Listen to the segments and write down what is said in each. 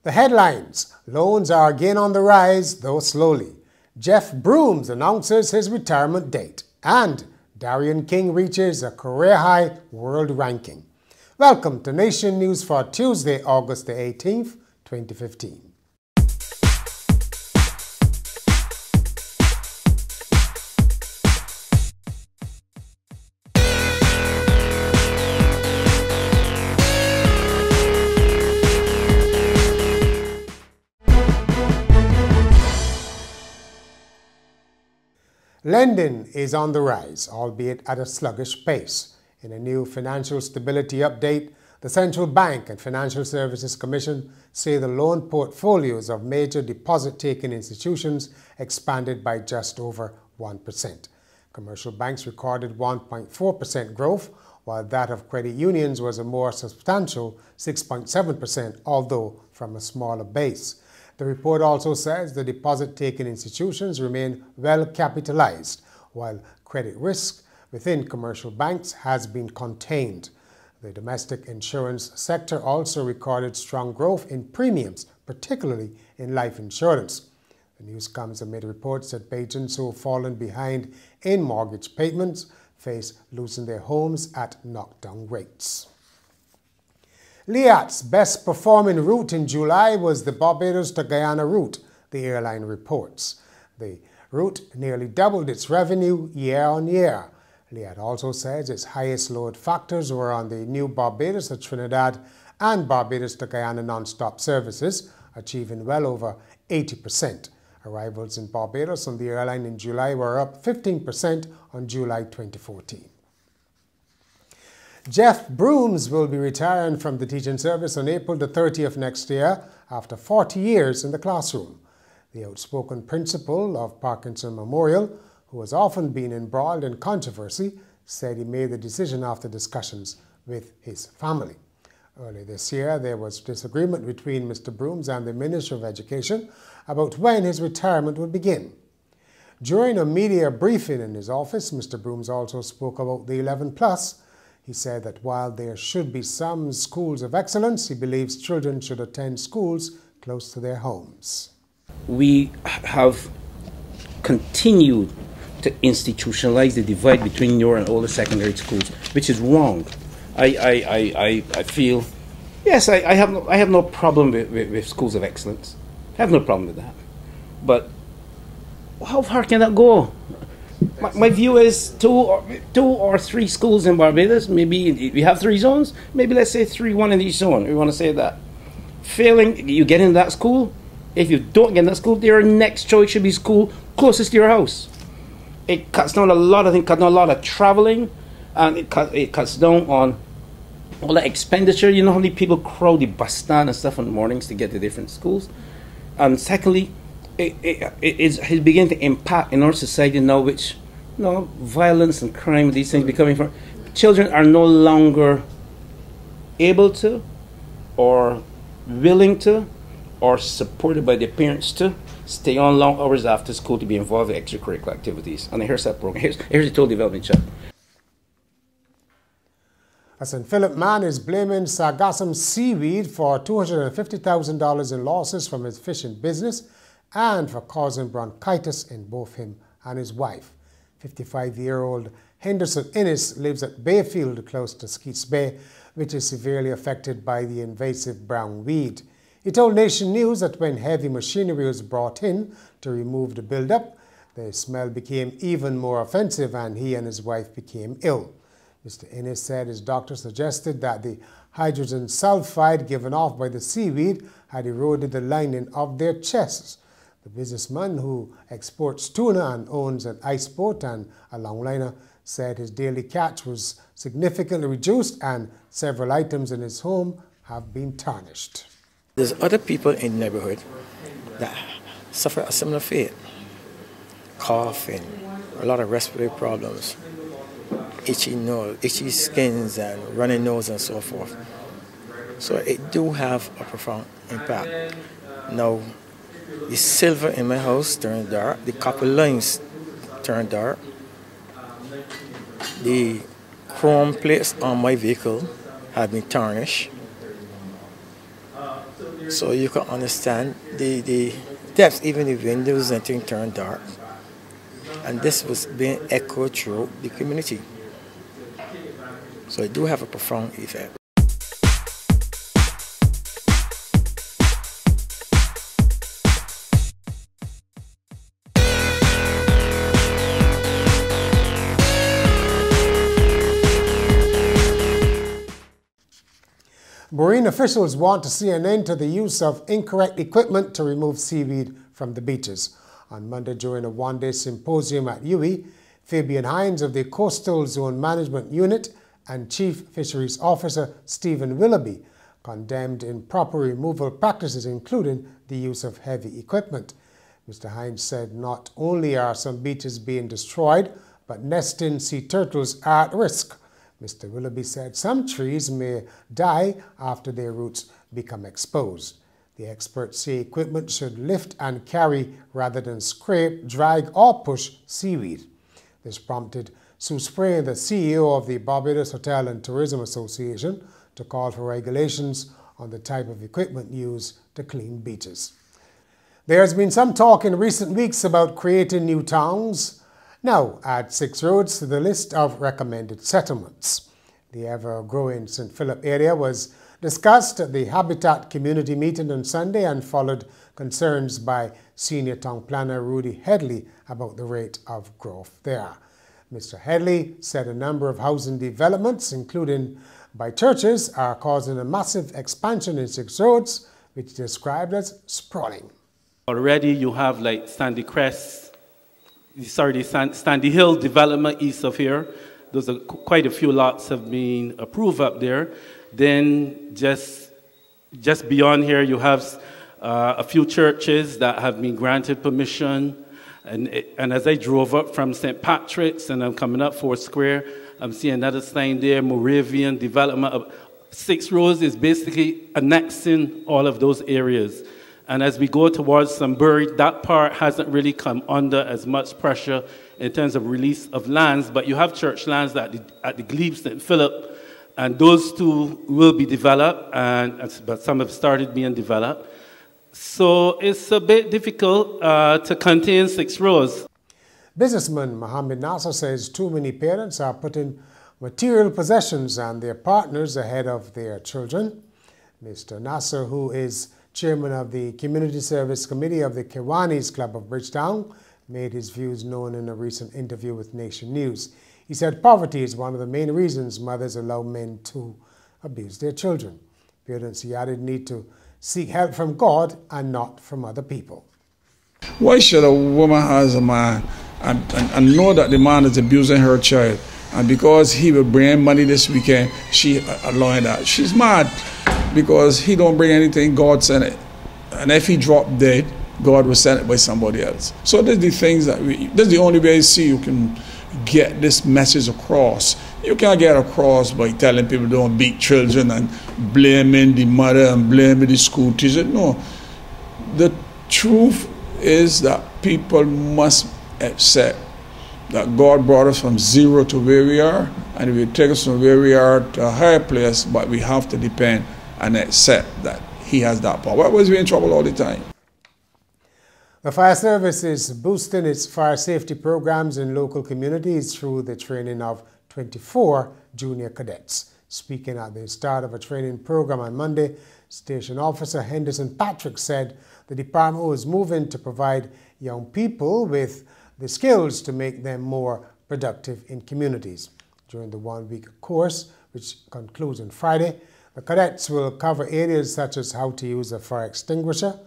The headlines: loans are again on the rise, though slowly. Jeff Broomes announces his retirement date. And Darian King reaches a career-high world ranking. Welcome to Nation News for Tuesday, August the 18th, 2015. Lending is on the rise, albeit at a sluggish pace. In a new financial stability update, the Central Bank and Financial Services Commission say the loan portfolios of major deposit-taking institutions expanded by just over 1%. Commercial banks recorded 1.4% growth, while that of credit unions was a more substantial 6.7%, although from a smaller base. The report also says the deposit-taking institutions remain well capitalized, while credit risk within commercial banks has been contained. The domestic insurance sector also recorded strong growth in premiums, particularly in life insurance. The news comes amid reports that patrons who have fallen behind in mortgage payments face losing their homes at knockdown rates. Liat's best performing route in July was the Barbados to Guyana route, the airline reports. The route nearly doubled its revenue year on year. Liat also says its highest load factors were on the new Barbados to Trinidad and Barbados to Guyana non-stop services, achieving well over 80%. Arrivals in Barbados on the airline in July were up 15% on July 2014. Jeff Broomes will be retiring from the teaching service on April the 30th next year after 40 years in the classroom. The outspoken principal of Parkinson Memorial, who has often been embroiled in controversy, said he made the decision after discussions with his family. Earlier this year, there was disagreement between Mr. Broomes and the Minister of Education about when his retirement would begin. During a media briefing in his office, Mr. Broomes also spoke about the 11+. He said that while there should be some schools of excellence, he believes children should attend schools close to their homes. We have continued to institutionalize the divide between newer and older secondary schools, which is wrong. I feel, yes, I have no problem with schools of excellence. I have no problem with that. But how far can that go? My view is two or three schools in Barbados. Maybe we have 3 zones. Maybe let's say 1 in each zone. We want to say that. Failing, you get in that school. If you don't get in that school, your next choice should be school closest to your house. It cuts down a lot of things. Cuts down a lot of traveling, and it cuts down on all the expenditure. You know how many people crowd the bus stand and stuff in the mornings to get to different schools. And secondly, it's beginning to impact in our society now, which, you know, violence and crime, these things becoming from children are no longer able to, or willing to, or supported by their parents to stay on long hours after school to be involved in extracurricular activities. And here's that program. Here's the total development chart. A St. Philip man is blaming sargassum seaweed for $250,000 in losses from his fishing business and for causing bronchitis in both him and his wife. 55-year-old Henderson Inniss lives at Bayfield, close to Skeets Bay, which is severely affected by the invasive brown weed. He told Nation News that when heavy machinery was brought in to remove the buildup, the smell became even more offensive and he and his wife became ill. Mr. Inniss said his doctor suggested that the hydrogen sulfide given off by the seaweed had eroded the lining of their chests. The businessman, who exports tuna and owns an ice boat and a longliner, said his daily catch was significantly reduced and several items in his home have been tarnished. There's other people in the neighborhood that suffer a similar fate. Coughing, a lot of respiratory problems, itchy nose, itchy skins and running nose and so forth. So it do have a profound impact. Now, the silver in my house turned dark, the copper lines turned dark, the chrome plates on my vehicle had been tarnished. So you can understand the depths, even the windows and things turned dark. And this was being echoed through the community. So it do have a profound effect. Marine officials want to see an end to the use of incorrect equipment to remove seaweed from the beaches. On Monday, during a one-day symposium at UWI, Fabian Hines of the Coastal Zone Management Unit and Chief Fisheries Officer Stephen Willoughby condemned improper removal practices, including the use of heavy equipment. Mr. Hines said not only are some beaches being destroyed, but nesting sea turtles are at risk. Mr. Willoughby said some trees may die after their roots become exposed. The experts say equipment should lift and carry rather than scrape, drag or push seaweed. This prompted Sue Spray, the CEO of the Barbados Hotel and Tourism Association, to call for regulations on the type of equipment used to clean beaches. There has been some talk in recent weeks about creating new towns. Now add 6 roads to the list of recommended settlements. The ever-growing St. Philip area was discussed at the Habitat Community meeting on Sunday and followed concerns by Senior Town Planner Rudy Headley about the rate of growth there. Mr. Headley said a number of housing developments, including by churches, are causing a massive expansion in 6 roads, which he described as sprawling. Already you have like Sandy Hill development east of here. Those are quite a few lots have been approved up there. Then just beyond here you have a few churches that have been granted permission. And as I drove up from St. Patrick's and I'm coming up 4 Square, I'm seeing another sign there, Moravian development. Of 6 rows is basically annexing all of those areas. And as we go towards Sunbury, that part hasn't really come under as much pressure in terms of release of lands, but you have church lands at the Glebe, St. Philip, and those 2 will be developed, but some have started being developed. So it's a bit difficult to contain 6 rows. Businessman Mohammed Nasser says too many parents are putting material possessions and their partners ahead of their children. Mr. Nasser, who is chairman of the Community Service Committee of the Kiwanis Club of Bridgetown, made his views known in a recent interview with Nation News. He said poverty is one of the main reasons mothers allow men to abuse their children. Parents, he added, need to seek help from God and not from other people. Why should a woman have a man and know that the man is abusing her child, and because he will bring money this weekend, she allowing that? She's mad because he don't bring anything, God sent it. And if he dropped dead, God will send it by somebody else. So there's the things that this is the only way I see you can get this message across. You can't get across by telling people don't beat children and blaming the mother and blaming the school teacher. No. The truth is that people must accept that God brought us from 0 to where we are, and He will take us from where we are to a higher place, but we have to depend and accept that He has that power. Otherwise, we're in trouble all the time. The fire service is boosting its fire safety programs in local communities through the training of 24 junior cadets. Speaking at the start of a training program on Monday, Station Officer Henderson Patrick said the department was moving to provide young people with the skills to make them more productive in communities. During the 1-week course, which concludes on Friday, the cadets will cover areas such as how to use a fire extinguisher,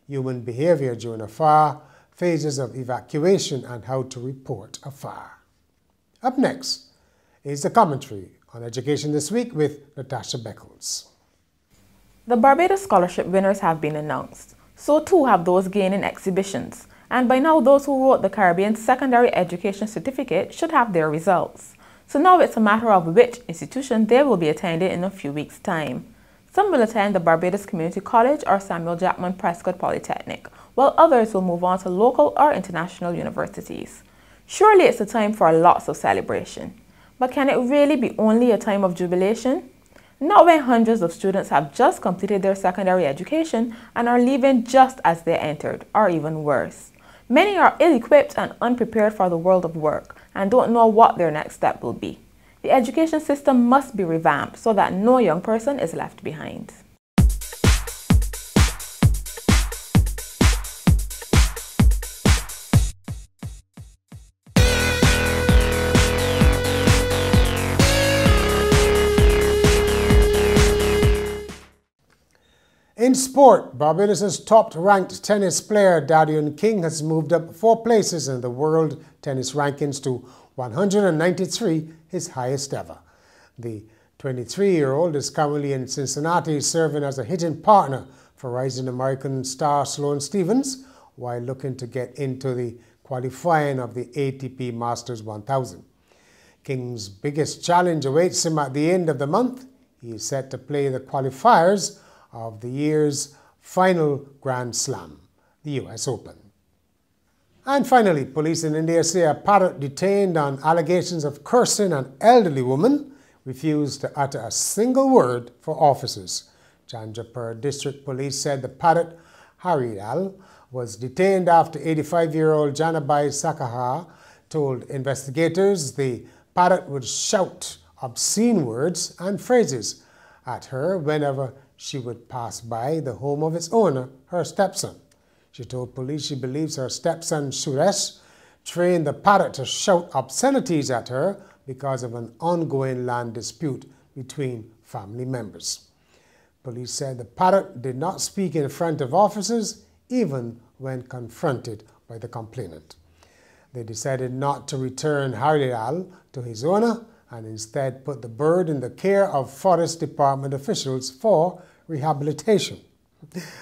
human behavior during a fire, phases of evacuation, and how to report a fire. Up next is the commentary on Education This Week with Natasha Beckles. The Barbados Scholarship winners have been announced. So too have those gaining exhibitions. And by now those who wrote the Caribbean Secondary Education Certificate should have their results. So now it's a matter of which institution they will be attending in a few weeks' time. Some will attend the Barbados Community College or Samuel Jackman Prescott Polytechnic, while others will move on to local or international universities. Surely it's a time for lots of celebration. But can it really be only a time of jubilation? not when hundreds of students have just completed their secondary education and are leaving just as they entered, or even worse. Many are ill-equipped and unprepared for the world of work and don't know what their next step will be. The education system must be revamped so that no young person is left behind. In sport, Barbados' top-ranked tennis player Darian King has moved up 4 places in the world tennis rankings to 193, his highest ever. The 23-year-old is currently in Cincinnati serving as a hitting partner for rising American star Sloane Stephens while looking to get into the qualifying of the ATP Masters 1000. King's biggest challenge awaits him at the end of the month. He is set to play the qualifiers of the year's final Grand Slam, the US Open. And finally, police in India say a parrot detained on allegations of cursing an elderly woman refused to utter a single word for officers. Chandrapur District Police said the parrot, Haridal, was detained after 85-year-old Janabai Sakaha told investigators the parrot would shout obscene words and phrases at her whenever she would pass by the home of its owner, her stepson. She told police she believes her stepson, Suresh, trained the parrot to shout obscenities at her because of an ongoing land dispute between family members. Police said the parrot did not speak in front of officers, even when confronted by the complainant. They decided not to return Haridal to his owner and instead put the bird in the care of Forest Department officials for rehabilitation.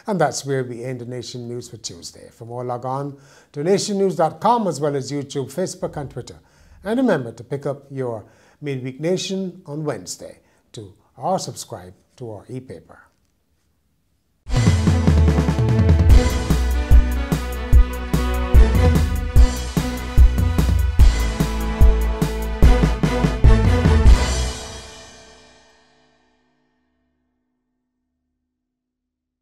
And that's where we end the Nation News for Tuesday. For more, log on to nationnews.com as well as YouTube, Facebook and Twitter. And remember to pick up your Midweek Nation on Wednesday or subscribe to our e-paper.